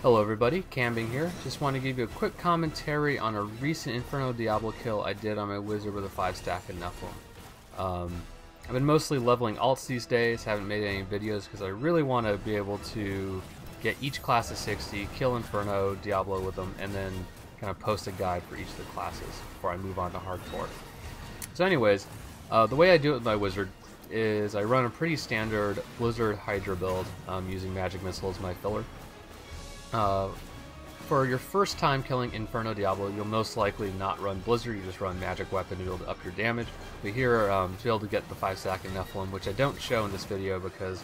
Hello everybody, Cambing here. Just want to give you a quick commentary on a recent Inferno Diablo kill I did on my wizard with a 5-stack of Nephilim. I've been mostly leveling alts these days, haven't made any videos because I really want to be able to get each class to 60, kill Inferno Diablo with them, and then kind of post a guide for each of the classes before I move on to hardcore. So anyways, the way I do it with my wizard is I run a pretty standard Blizzard Hydra build using Magic Missile as my filler. For your first time killing Inferno Diablo, you'll most likely not run Blizzard, you just run Magic Weapon to be able to up your damage. But here, to be able to get the 5-stack in Nephilim, which I don't show in this video because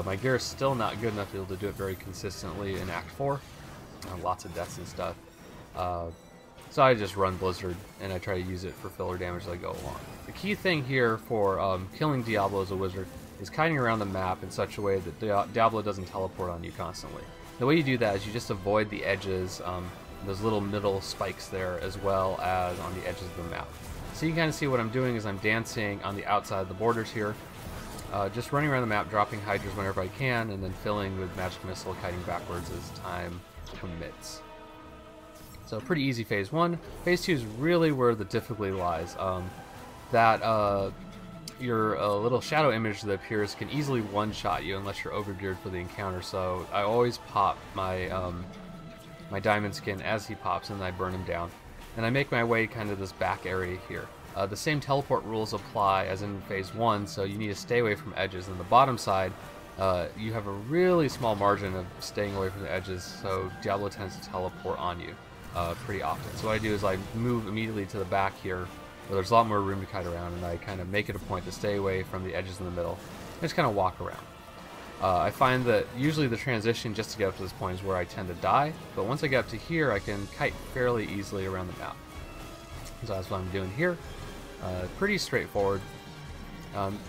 my gear is still not good enough to be able to do it very consistently in Act 4. Lots of deaths and stuff. So I just run Blizzard, and I try to use it for filler damage as I go along. The key thing here for killing Diablo as a wizard is kiting around the map in such a way that Diablo doesn't teleport on you constantly. The way you do that is you just avoid the edges, those little middle spikes there, as well as on the edges of the map. So you can kind of see what I'm doing is I'm dancing on the outside of the borders here, just running around the map, dropping Hydras whenever I can, and then filling with Magic Missile, kiting backwards as time permits. So pretty easy phase 1. Phase 2 is really where the difficulty lies. Your little shadow image that appears can easily one-shot you unless you're overgeared for the encounter, so I always pop my my diamond skin as he pops, and then I burn him down. And I make my way kind of this back area here. The same teleport rules apply as in phase 1, so you need to stay away from edges. On the bottom side, you have a really small margin of staying away from the edges, so Diablo tends to teleport on you pretty often. So what I do is I move immediately to the back here, where there's a lot more room to kite around, and I kind of make it a point to stay away from the edges in the middle and just kind of walk around. I find that usually the transition just to get up to this point is where I tend to die, but once I get up to here I can kite fairly easily around the map. So that's what I'm doing here. Pretty straightforward.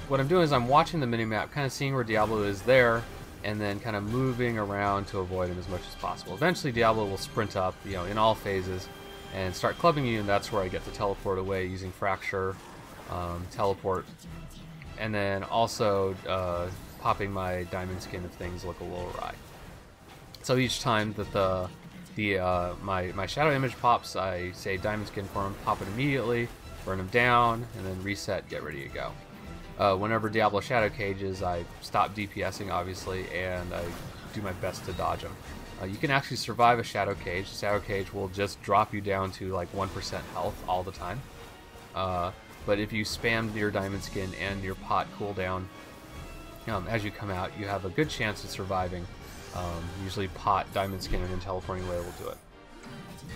What I'm doing is I'm watching the minimap, kind of seeing where Diablo is there, and then kind of moving around to avoid him as much as possible. Eventually Diablo will sprint up, in all phases, and start clubbing you, and that's where I get to teleport away using Fracture, teleport, and then also popping my diamond skin if things look a little awry. So each time that my shadow image pops, I say diamond skin for him, pop it immediately, burn him down, and then reset, get ready to go. Whenever Diablo shadow cages, I stop DPSing obviously, and I do my best to dodge him. You can actually survive a shadow cage. The shadow cage will just drop you down to like 1% health all the time. But if you spam your diamond skin and your pot cooldown as you come out, you have a good chance of surviving. Usually pot, diamond skin, and then teleporting away will do it.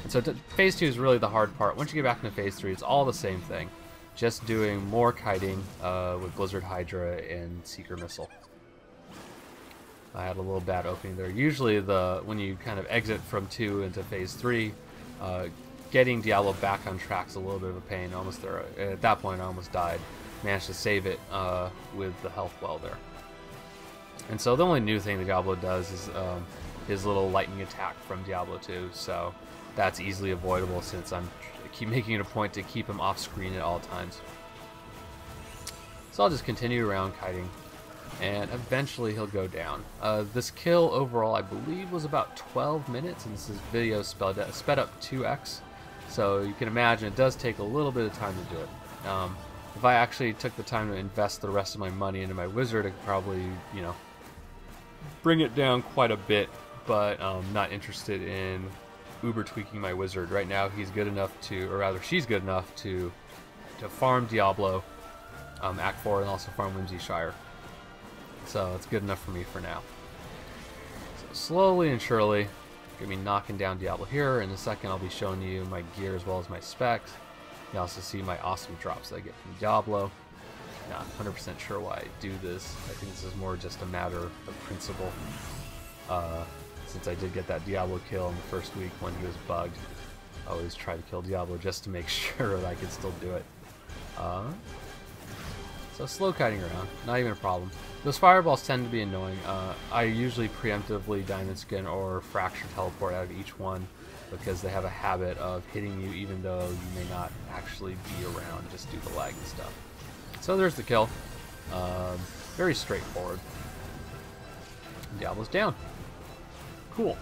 And so phase 2 is really the hard part. Once you get back into phase 3, it's all the same thing. Just doing more kiting with Blizzard Hydra and Seeker Missile. I had a little bad opening there. Usually when you kind of exit from 2 into phase 3, getting Diablo back on track is a little bit of a pain. Almost there. At that point I almost died. Managed to save it with the health well there. And so the only new thing that Diablo does is his little lightning attack from Diablo 2, so that's easily avoidable since I keep making it a point to keep him off screen at all times. So I'll just continue around kiting, and eventually he'll go down. This kill overall I believe was about 12 minutes, and this is video sped up 2x, so you can imagine it does take a little bit of time to do it. If I actually took the time to invest the rest of my money into my wizard, I could probably, bring it down quite a bit, but I'm not interested in uber tweaking my wizard. Right now he's good enough to, or rather she's good enough to farm Diablo, Act 4, and also farm Whimsy Shire. So it's good enough for me for now. So slowly and surely, gonna be knocking down Diablo here. In a second I'll be showing you my gear as well as my specs. You also see my awesome drops that I get from Diablo. Not 100% sure why I do this. I think this is more just a matter of principle. Since I did get that Diablo kill in the first week when he was bugged, I always try to kill Diablo just to make sure that I can still do it. So slow kiting around, not even a problem. Those fireballs tend to be annoying. I usually preemptively diamond skin or fracture teleport out of each one because they have a habit of hitting you even though you may not actually be around just due to lag and stuff. So there's the kill. Very straightforward. Diablo's down. Cool.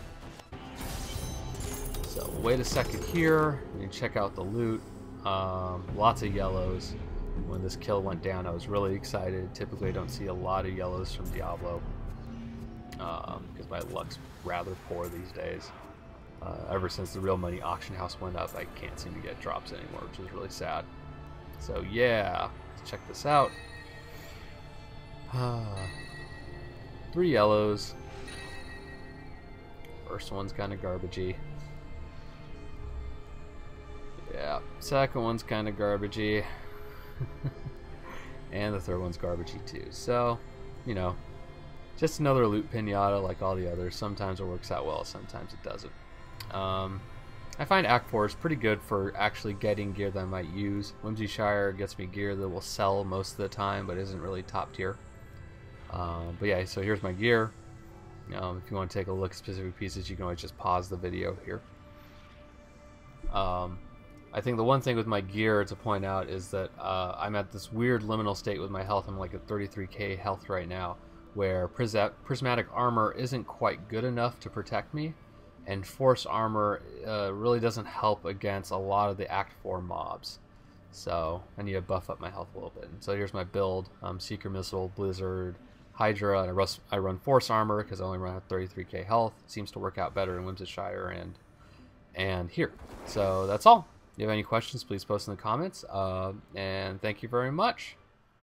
So wait a second here. You check out the loot. Lots of yellows. When this kill went down, I was really excited. Typically, I don't see a lot of yellows from Diablo because my luck's rather poor these days. Ever since the real money auction house went up, I can't seem to get drops anymore, which is really sad. So yeah, let's check this out. 3 yellows. First one's kind of garbagey. Yeah, second one's kind of garbagey. And the third one's garbagey too. So, you know, just another loot pinata like all the others. Sometimes it works out well, sometimes it doesn't. I find Act 4 is pretty good for actually getting gear that I might use. Whimsyshire gets me gear that will sell most of the time, but isn't really top tier. But yeah, so here's my gear. If you want to take a look at specific pieces, you can always just pause the video here. I think the one thing with my gear to point out is that I'm at this weird liminal state with my health. I'm like at 33k health right now, where prismatic armor isn't quite good enough to protect me, and force armor really doesn't help against a lot of the Act 4 mobs. So I need to buff up my health a little bit. And so here's my build: Seeker Missile, Blizzard, Hydra, and I run force armor because I only run at 33k health. It seems to work out better in Whimsyshire and here. So that's all. If you have any questions, please post in the comments. And thank you very much.